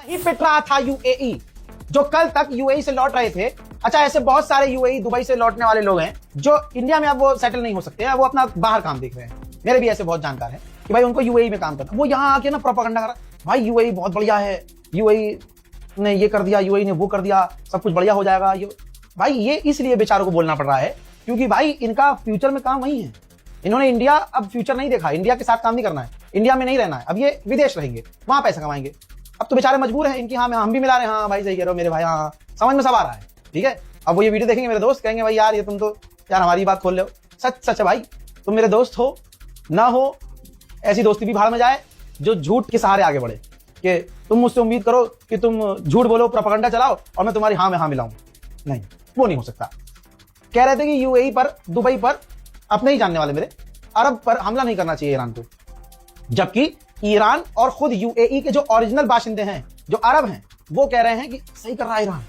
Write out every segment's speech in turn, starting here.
ही पिट रहा था यूएई, जो कल तक यूएई से लौट रहे थे। अच्छा, ऐसे बहुत सारे यूएई दुबई से लौटने वाले लोग हैं जो इंडिया में अब वो सेटल नहीं हो सकते हैं, वो अपना बाहर काम देख रहे हैं। मेरे भी ऐसे बहुत जानकार हैं कि भाई उनको यूएई में काम करना, वो यहाँ आके ना प्रोपेगेंडा कर रहा भाई यूएई बहुत बढ़िया है, यूएई ने ये कर दिया, यूएई ने वो कर दिया, सब कुछ बढ़िया हो जाएगा। ये भाई ये इसलिए बेचारों को बोलना पड़ रहा है क्योंकि भाई इनका फ्यूचर में काम वही है। इन्होंने इंडिया अब फ्यूचर नहीं देखा, इंडिया के साथ काम नहीं करना है, इंडिया में नहीं रहना है, अब ये विदेश रहेंगे, वहां पैसा कमाएंगे। अब तो बेचारे मजबूर हैं इनकी, हाँ हम भी मिला रहे हैं, हाँ भाई सही कह रहे हो मेरे भाई, हाँ समझ में सब आ रहा है, ठीक है। अब वो ये वीडियो देखेंगे मेरे दोस्त, कहेंगे भाई यार ये तुम तो यार हमारी बात खोल रहे हो। सच सच है भाई, तुम मेरे दोस्त हो ना हो, ऐसी दोस्ती भी भाड़ में जाए जो झूठ के सहारे आगे बढ़े, कि तुम मुझसे उम्मीद करो कि तुम झूठ बोलो, प्रोपेगेंडा चलाओ और मैं तुम्हारी हाँ में हाँ मिलाऊं। नहीं, वो नहीं हो सकता। कह रहे थे कि यूएई पर, दुबई पर, अपने ही जानने वाले मेरे, अरब पर हमला नहीं करना चाहिए ईरान को, जबकि ईरान और खुद यूएई के जो ओरिजिनल बाशिंदे हैं, जो अरब हैं, वो कह रहे हैं कि सही कर रहा है ईरान।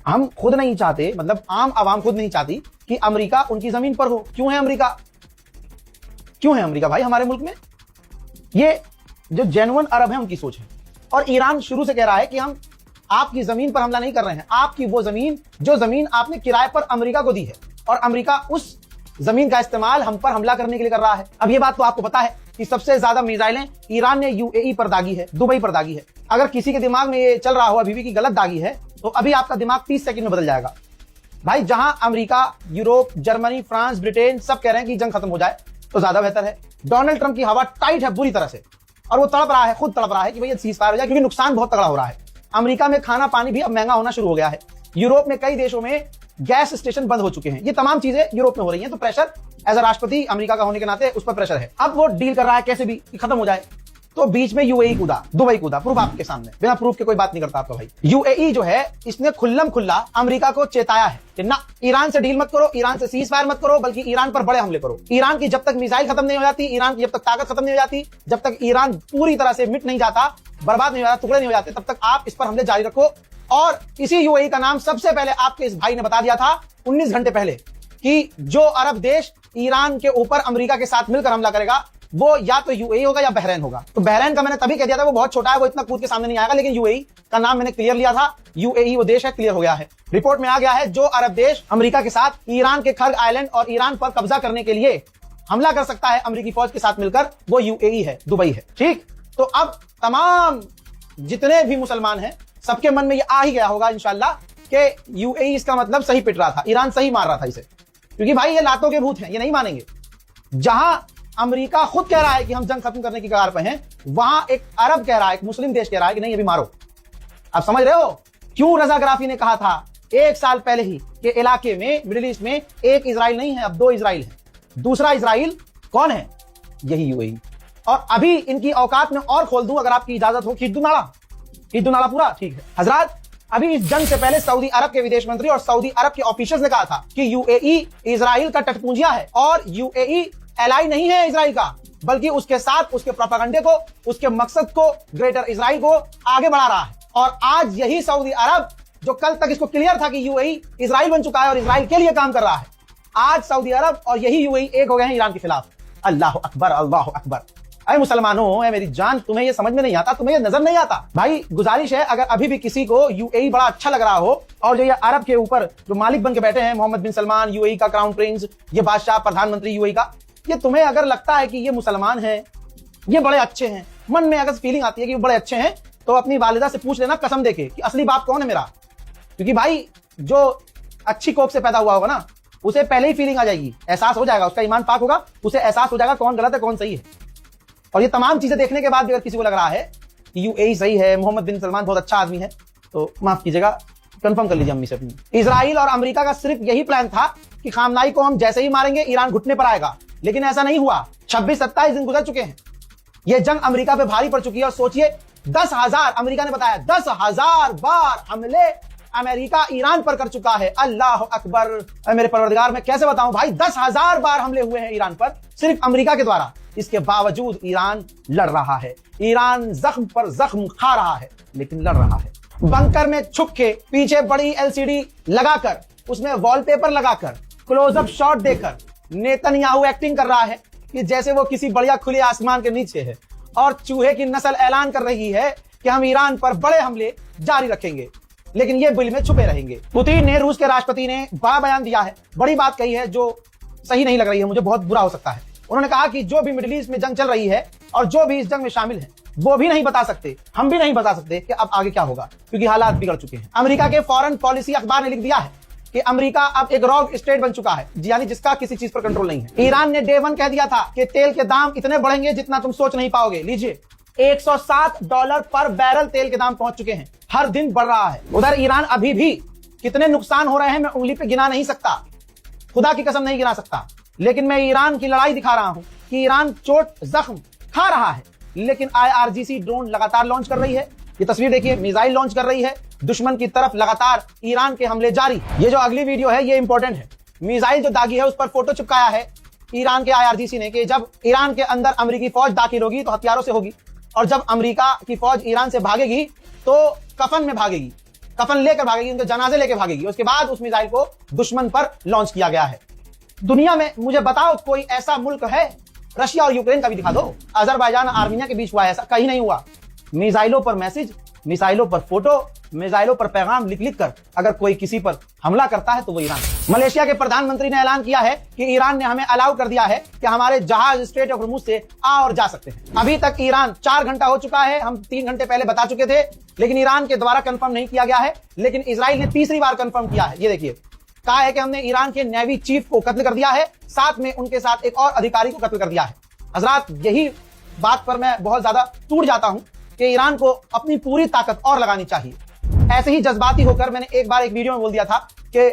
हम खुद नहीं चाहते, मतलब आम आवाम खुद नहीं चाहती कि अमेरिका उनकी जमीन पर हो। क्यों है अमेरिका, क्यों है अमेरिका भाई हमारे मुल्क में? ये जो जेन्युइन अरब है उनकी सोच है। और ईरान शुरू से कह रहा है कि हम आपकी जमीन पर हमला नहीं कर रहे हैं, आपकी वो जमीन जो जमीन आपने किराए पर अमेरिका को दी है, और अमेरिका उस जमीन का इस्तेमाल हम पर हमला करने के लिए कर रहा है। अब ये बात तो आपको पता है कि सबसे ज्यादा मिसाइलें ईरान ने यूएई पर दागी है, दुबई पर दागी है। अगर किसी के दिमाग में ये चल रहा हो अभी भी कि गलत दागी है, तो अभी आपका दिमाग 30 सेकंड में बदल जाएगा भाई। जहां America, Europe, Germany, France, Britain सब कह रहे हैं कि जंग खत्म हो जाए तो ज्यादा बेहतर है। डोनाल्ड ट्रंप की हवा टाइट है बुरी तरह से, और वो तड़प रहा है, खुद तड़प रहा है कि भाई सीज फायर हो जाए, क्योंकि नुकसान बहुत तगड़ा हो रहा है। अमेरिका में खाना पानी भी अब महंगा होना शुरू हो गया है। यूरोप में कई देशों में गैस स्टेशन बंद हो चुके हैं। ये तमाम चीजें यूरोप में हो रही हैं, तो प्रेशर एज अ राष्ट्रपति अमेरिका का होने के नाते उस पर प्रेशर है। अब वो डील कर रहा है कैसे भी कि खत्म हो जाए, तो बीच में यूएई कूदा, दुबई कूदा, प्रूफ आपके सामने, बिना प्रूफ के कोई बात नहीं करता आपका भाई। यूएई जो है इसने खुल्लम खुल्ला अमेरिका को चेताया है कि ना ईरान से डील मत करो, ईरान से सीज फायर मत करो, बल्कि ईरान पर बड़े हमले करो। ईरान की जब तक मिसाइल खत्म नहीं हो जाती, ईरान की जब तक ताकत खत्म नहीं हो जाती, जब तक ईरान पूरी तरह से मिट नहीं जाता, बर्बाद नहीं हो जाता, टुकड़े नहीं हो जाते, तब तक आप इस पर हमले जारी रखो। और इसी यूएई का नाम सबसे पहले आपके इस भाई ने बता दिया था 19 घंटे पहले कि जो अरब देश ईरान के ऊपर अमेरिका के साथ मिलकर हमला करेगा वो या तो यूएई होगा या बहरीन होगा। तो बहरीन का मैंने तभी कह दिया था, वो बहुत छोटा है, वो इतना कूद के सामने नहीं आएगा, लेकिन यूएई का नाम मैंने क्लियर लिया था। यूएई वो देश है, क्लियर हो गया है, रिपोर्ट में आ गया है। जो अरब देश अमेरिका के साथ ईरान के खर्ग आइलैंड और ईरान पर कब्जा करने के लिए हमला कर सकता है अमेरिकी फौज के साथ मिलकर, वो यूएई है, दुबई है, ठीक। तो अब तमाम जितने भी मुसलमान हैं सबके मन में ये आ ही गया होगा इंशाल्लाह कि यूएई इसका मतलब सही पिट रहा था, ईरान सही मार रहा था इसे, क्योंकि भाई ये लातों के भूत हैं, ये नहीं मानेंगे। जहां अमेरिका खुद कह रहा है कि हम जंग खत्म करने की कगार पर हैं, वहां एक अरब कह रहा है, एक मुस्लिम देश कह रहा है कि नहीं अभी मारो। आप समझ रहे हो क्यों रजा गराफी ने कहा था 1 साल पहले ही कि इलाके में, मिडिल ईस्ट में एक इजराइल नहीं है, अब 2 इजराइल है। दूसरा इजराइल कौन है? यही यूएई। और अभी इनकी औकात में और खोल दूं अगर आपकी इजाजत हो, खींच दूं नाला पूरा, ठीक है हजरात। अभी इस जंग से पहले सऊदी अरब के विदेश मंत्री और सऊदी अरब के ऑफिशियल्स ने कहा था कि यूएई इजराइल का टटपूंजिया है, और यूएई एलाई नहीं है इजराइल का, बल्कि उसके साथ उसके प्रोपेगेंडे को, उसके मकसद को, ग्रेटर इजराइल को आगे बढ़ा रहा है। और आज यही सऊदी अरब, जो कल तक इसको क्लियर था कि यूएई इजराइल बन चुका है और इजराइल के लिए काम कर रहा है, आज सऊदी अरब और यही यूएई एक हो गए हैं ईरान के खिलाफ। अल्लाह अकबर, अल्लाह अकबर। अरे मुसलमानों, मेरी जान, तुम्हें ये समझ में नहीं आता, तुम्हें ये नजर नहीं आता भाई। गुजारिश है, अगर अभी भी किसी को यूएई बड़ा अच्छा लग रहा हो, और जो ये अरब के ऊपर जो मालिक बन के बैठे हैं, मोहम्मद बिन सलमान, यूएई का क्राउन प्रिंस, ये बादशाह, प्रधानमंत्री यूएई का, ये तुम्हें अगर लगता है कि ये मुसलमान हैं, ये बड़े अच्छे हैं, मन में अगर फीलिंग आती है कि वो बड़े अच्छे हैं, तो अपनी वालिदा से पूछ लेना कसम देके कि असली बाप कौन है मेरा। क्योंकि भाई जो अच्छी कोख से पैदा हुआ होगा ना, उसे पहले ही फीलिंग आ जाएगी, एहसास हो जाएगा, उसका ईमान पाक होगा, उसे एहसास हो जाएगा कौन गलत है कौन सही है। और ये तमाम चीजें देखने के बाद भी अगर किसी को लग रहा है कि यूएई सही है, मोहम्मद बिन सलमान बहुत अच्छा आदमी है, तो माफ कीजिएगा, कंफर्म कर लीजिए अम्मी से अपनी। इजराइल और अमेरिका का सिर्फ यही प्लान था कि खामनाई को हम जैसे ही मारेंगे ईरान घुटने पर आएगा, लेकिन ऐसा नहीं हुआ। 26-27 दिन गुजर चुके हैं, यह जंग अमेरिका पे भारी पड़ चुकी है। और सोचिए 10,000, अमेरिका ने बताया 10,000 बार हमले अमेरिका ईरान पर कर चुका है। अल्लाह अकबर। मेरे परवरदिगार, मैं कैसे बताऊं भाई, 10,000 बार हमले हुए हैं ईरान पर सिर्फ अमेरिका के द्वारा। इसके बावजूद ईरान लड़ रहा है, ईरान जख्म पर जख्म खा रहा है, लेकिन लड़ रहा है। बंकर में छुप के पीछे बड़ी एलसीडी लगाकर, उसमें वॉलपेपर लगाकर, क्लोजअप शॉट देकर नेतन्याहू एक्टिंग कर रहा है कि जैसे वो किसी बढ़िया खुले आसमान के नीचे है और चूहे की नस्ल ऐलान कर रही है कि हम ईरान पर बड़े हमले जारी रखेंगे, लेकिन ये बिल में छुपे रहेंगे। पुतिन ने, रूस के राष्ट्रपति ने बड़ा बयान दिया है, बड़ी बात कही है जो सही नहीं लग रही है, मुझे बहुत बुरा हो सकता है। उन्होंने कहा कि जो भी मिडिल ईस्ट में जंग चल रही है और जो भी इस जंग में शामिल है वो भी नहीं बता सकते, हम भी नहीं बता सकते कि अब आगे क्या होगा, क्योंकि हालात बिगड़ चुके हैं। अमेरिका के फॉरेन पॉलिसी अखबार ने लिख दिया है कि अमेरिका अब एक रॉग स्टेट बन चुका है, यानी जिसका किसी चीज पर कंट्रोल नहीं है। ईरान ने डे 1 कह दिया था कि तेल के दाम इतने बढ़ेंगे जितना तुम सोच नहीं पाओगे। लीजिए, $107 पर बैरल तेल के दाम पहुंच चुके हैं, हर दिन बढ़ रहा है। उधर ईरान अभी भी कितने नुकसान हो रहे हैं मैं उंगली पे गिना नहीं सकता, खुदा की कसम नहीं गिना सकता, लेकिन मैं ईरान की लड़ाई दिखा रहा हूं कि ईरान चोट जख्म खा रहा है, लेकिन IRGC ड्रोन लगातार लॉन्च कर रही है। ये तस्वीर देखिए, मिसाइल लॉन्च कर रही है, दुश्मन की तरफ लगातार ईरान के हमले जारी। ये जो अगली वीडियो है ये इंपॉर्टेंट है। मिसाइल जो दागी है उस पर फोटो चिपकाया है ईरान के IRGC ने कि जब ईरान के अंदर अमेरिकी फौज दाखिल होगी तो हथियारों से होगी, और जब अमेरिका की फौज ईरान से भागेगी तो कफन में भागेगी, कफन लेकर भागेगी, उनके जनाजे लेकर भागेगी। उसके बाद उस मिसाइल को दुश्मन पर लॉन्च किया गया है। दुनिया में मुझे बताओ कोई ऐसा मुल्क है, रशिया और यूक्रेन का भी दिखा दो, अजरबैजान और आर्मीनिया के बीच हुआ, ऐसा कहीं नहीं हुआ। मिसाइलों पर मैसेज, मिसाइलों पर फोटो, मिसाइलों पर पैगाम लिख लिख कर अगर कोई किसी पर हमला करता है तो वो ईरान। मलेशिया के प्रधानमंत्री ने ऐलान किया है कि ईरान ने हमें अलाउ कर दिया है कि हमारे जहाज स्ट्रेट ऑफ हॉर्मुज से आ और जा सकते हैं। अभी तक ईरान 4 घंटा हो चुका है, हम 3 घंटे पहले बता चुके थे, लेकिन ईरान के द्वारा कंफर्म नहीं किया गया है। लेकिन इजराइल ने तीसरी बार कंफर्म किया है। ये देखिए, कहा है कि हमने ईरान के नेवी चीफ को कत्ल कर दिया है, साथ में उनके साथ एक और अधिकारी को कत्ल कर दिया है। हजरात, यही बात पर मैं बहुत ज्यादा टूट जाता हूं कि ईरान को अपनी पूरी ताकत और लगानी चाहिए। ऐसे ही जज्बाती होकर मैंने एक बार एक वीडियो में बोल दिया था कि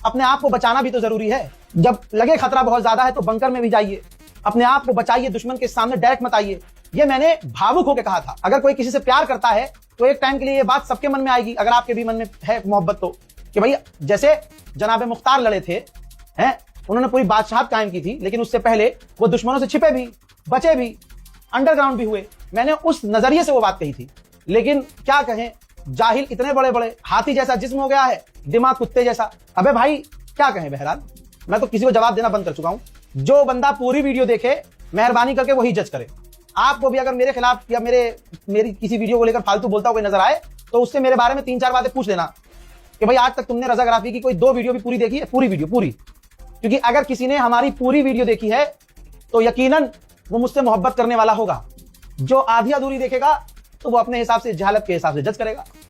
अपने आप को बचाना भी तो जरूरी है। जब लगे खतरा बहुत ज्यादा है तो बंकर में भी जाइए, अपने आप को बचाइए, दुश्मन के सामने डायरेक्ट मत आइए। ये मैंने भावुक होकर कहा था। अगर कोई किसी से प्यार करता है तो एक टाइम के लिए ये बात सबके मन में आएगी, अगर आपके भी मन में है मोहब्बत तो, कि भाई जैसे जनाब मुख्तार लड़े थे, हैं, उन्होंने पूरी बादशाहत कायम की थी, लेकिन उससे पहले वो दुश्मनों से छिपे भी, बचे भी, अंडरग्राउंड भी हुए। मैंने उस नजरिए से वो बात कही थी। लेकिन क्या कहें, जाहिल इतने बड़े बड़े, हाथी जैसा जिस्म हो गया है, दिमाग कुत्ते जैसा। अबे भाई क्या कहें, बहरहाल मैं तो किसी को जवाब देना बंद कर चुका हूं। जो बंदा पूरी वीडियो देखे, मेहरबानी करके वही जज करे। आपको भी अगर मेरे खिलाफ या मेरी किसी वीडियो को लेकर फालतू बोलता हुआ नजर आए तो उससे मेरे बारे में 3-4 बातें पूछ लेना कि भाई आज तक तुमने रजा गराफी की कोई 2 वीडियो भी पूरी देखी है? पूरी वीडियो पूरी। क्योंकि अगर किसी ने हमारी पूरी वीडियो देखी है तो यकीनन वो मुझसे मोहब्बत करने वाला होगा। जो आधी अधूरी देखेगा तो वो अपने हिसाब से, जहालत के हिसाब से जज करेगा।